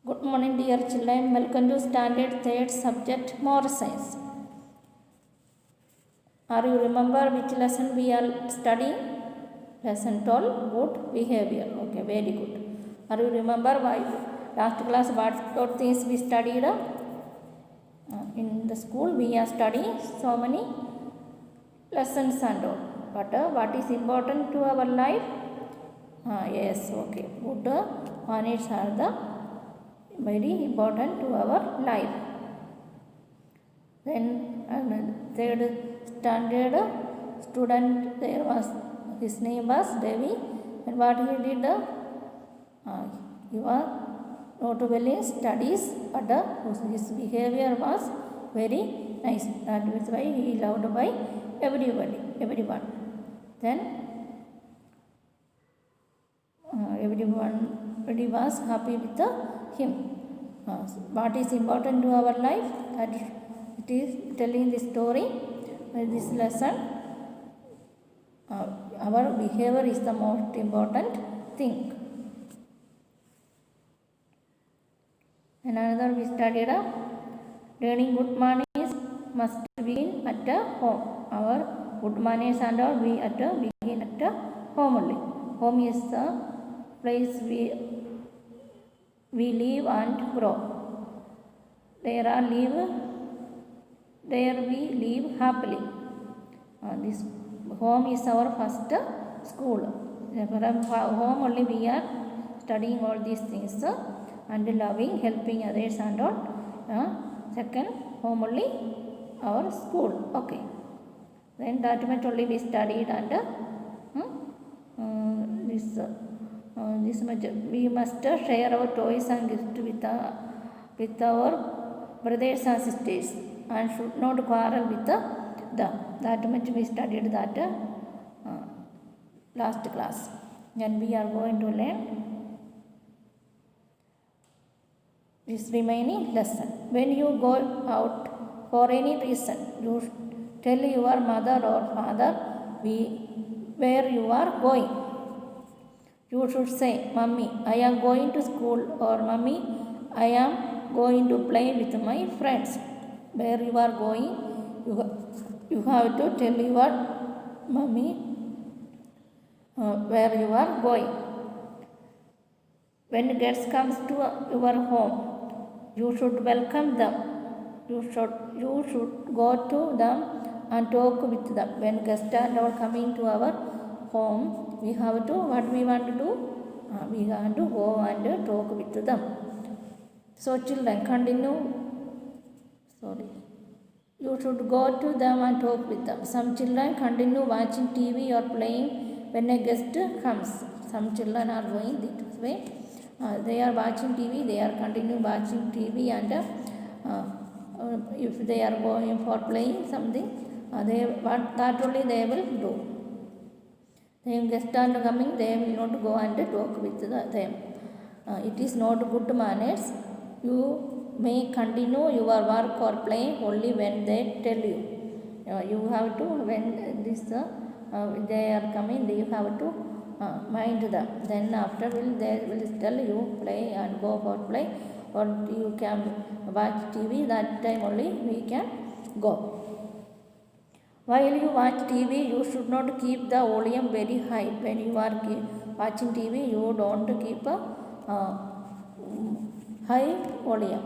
Good morning, dear children. Welcome to Standard 3rd subject Moral Science. Are you remember which lesson we are studying? Lesson 12, Good Behavior. Okay, very good. Are you remember why last class what things we studied? In the school we are studying so many lessons and all. But what is important to our life? Yes, okay. Good manners are the very important to our life. Then third standard student, there was, his name was Devi, and what he did, he was not well in studies, but his behavior was very nice. That is why he loved by everyone. Then everybody was happy with him. What is important to our life? That it is telling the story. This lesson, our behavior is the most important thing. And another we studied, learning good manners must begin at home. Our good manners and all we begin at home only. Home is the place we live and grow. There we live happily. This home is our first school. From home only we are studying all these things and loving, helping others and all. Second, home only our school. Okay. Then that much only we studied and this much we must share our toys and gifts with our brothers and sisters and should not quarrel with them. That much we studied that last class. Then we are going to learn this remaining lesson. When you go out for any reason, you tell your mother or father where you are going. You should say, Mummy, I am going to school, or Mummy, I am going to play with my friends. Where you are going, you have to tell your mummy where you are going. When guests comes to your home, you should welcome them. You should go to them and talk with them. When guests are not coming to our home, we have to, what we want to do? We want to go and talk with them. So children, continue. Sorry. You should go to them and talk with them. Some children continue watching TV or playing when a guest comes. Some children are going this way. They are watching TV, they are continue watching TV, and if they are going for playing something, that only they will do. When guests are coming, they will not go and talk with them. It is not good manners. You may continue your work or play only when they tell you. You have to, when they are coming, you have to mind them. Then after they will tell you play and go for play, or you can watch TV. That time only we can go. While you watch TV, you should not keep the volume very high. When you are watching TV, you don't keep a high volume.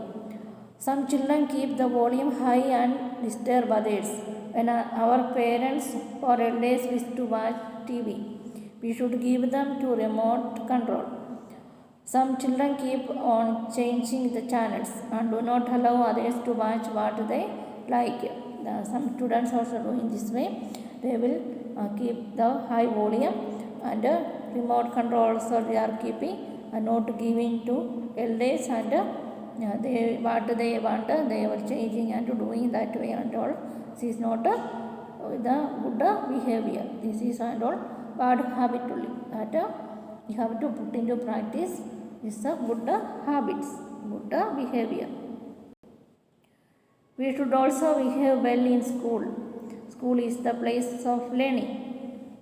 Some children keep the volume high and disturb others. When our parents or elders wish to watch TV, we should give them to remote control. Some children keep on changing the channels and do not allow others to watch what they like. Some students also doing this way. They will keep the high volume and remote control also they are keeping and not giving to elders, and what they want they were changing and doing that way and all. This is not the good behavior. This is and all bad habit only. That you have to put into practice. This is good habits, good behavior. We should also behave well in school. School is the place of learning.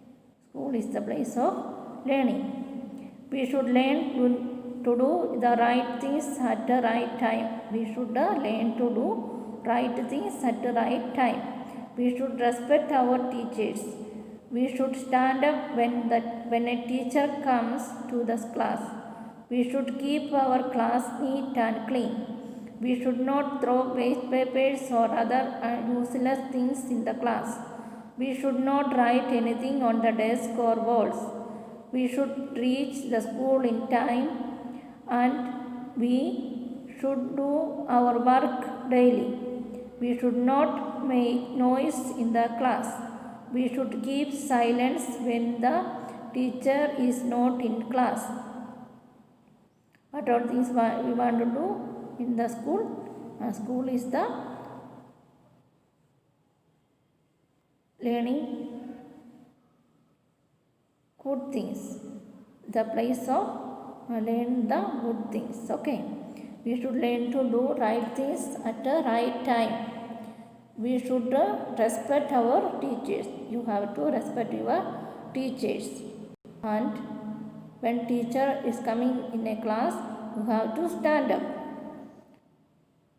School is the place of learning. We should learn to do the right things at the right time. We should learn to do right things at the right time. We should respect our teachers. We should stand up when a teacher comes to the class. We should keep our class neat and clean. We should not throw waste papers or other useless things in the class. We should not write anything on the desk or walls. We should reach the school in time, and we should do our work daily. We should not make noise in the class. We should keep silence when the teacher is not in class. What are things we want to do in the school? School is the learning good things, the place of learn the good things. Okay, we should learn to do right things at the right time. We should respect our teachers. You have to respect your teachers. And when teacher is coming in a class, you have to stand up.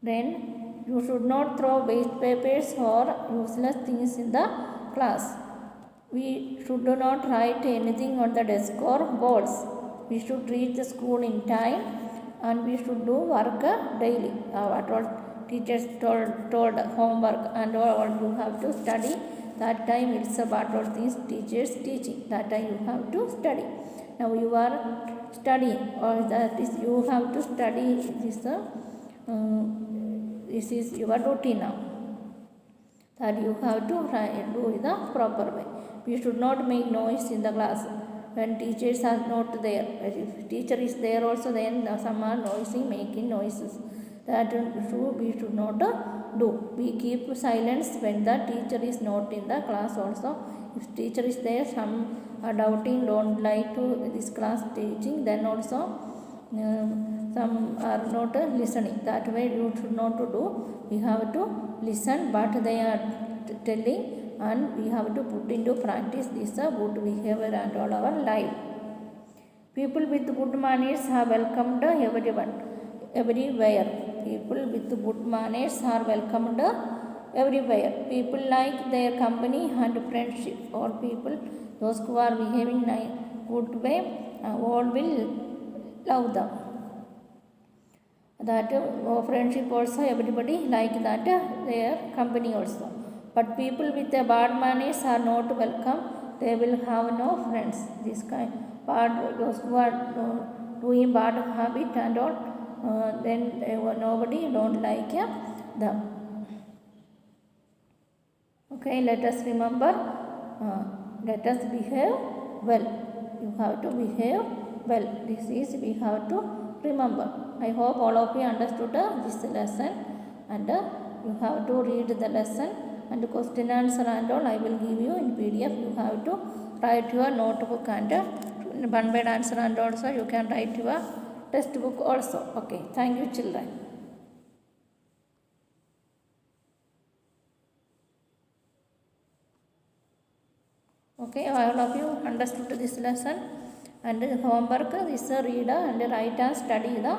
Then you should not throw waste papers or useless things in the class. We should not write anything on the desk or boards. We should reach the school in time, and we should do work daily. What all teachers told homework and all you have to study. That time it's about all things teachers teaching. That time you have to study. Now you are studying, or that is you have to study. This is your routine now. That you have to do in the proper way. We should not make noise in the class when teachers are not there. If teacher is there also, then some are noisy, making noises. That we should not do. We keep silence when the teacher is not in the class also. If teacher is there, some are doubting, don't like to this class teaching, then also some are not listening. That way you should not do. We have to listen what they are telling, and we have to put into practice this good behavior and all our life. People with good manners are welcomed everywhere. People with good manners are welcomed everywhere. People like their company and friendship. All people, those who are behaving in a good way, all will love them. That friendship also, everybody like that their company also. But people with a bad manners are not welcome. They will have no friends. This kind bad, those who are doing bad habit and all, then nobody don't like them. Okay, let us remember. Let us behave well. You have to behave well. This is we have to remember. I hope all of you understood this lesson, and you have to read the lesson, and question answer and all I will give you in PDF. You have to write your notebook and one word answer, and also you can write your textbook also. Okay, thank you children. Okay, all of you understood this lesson, and homework this read and write and study the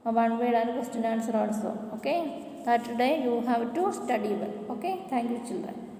one word and question answer also. Okay, that day you have to study well. Okay, thank you children.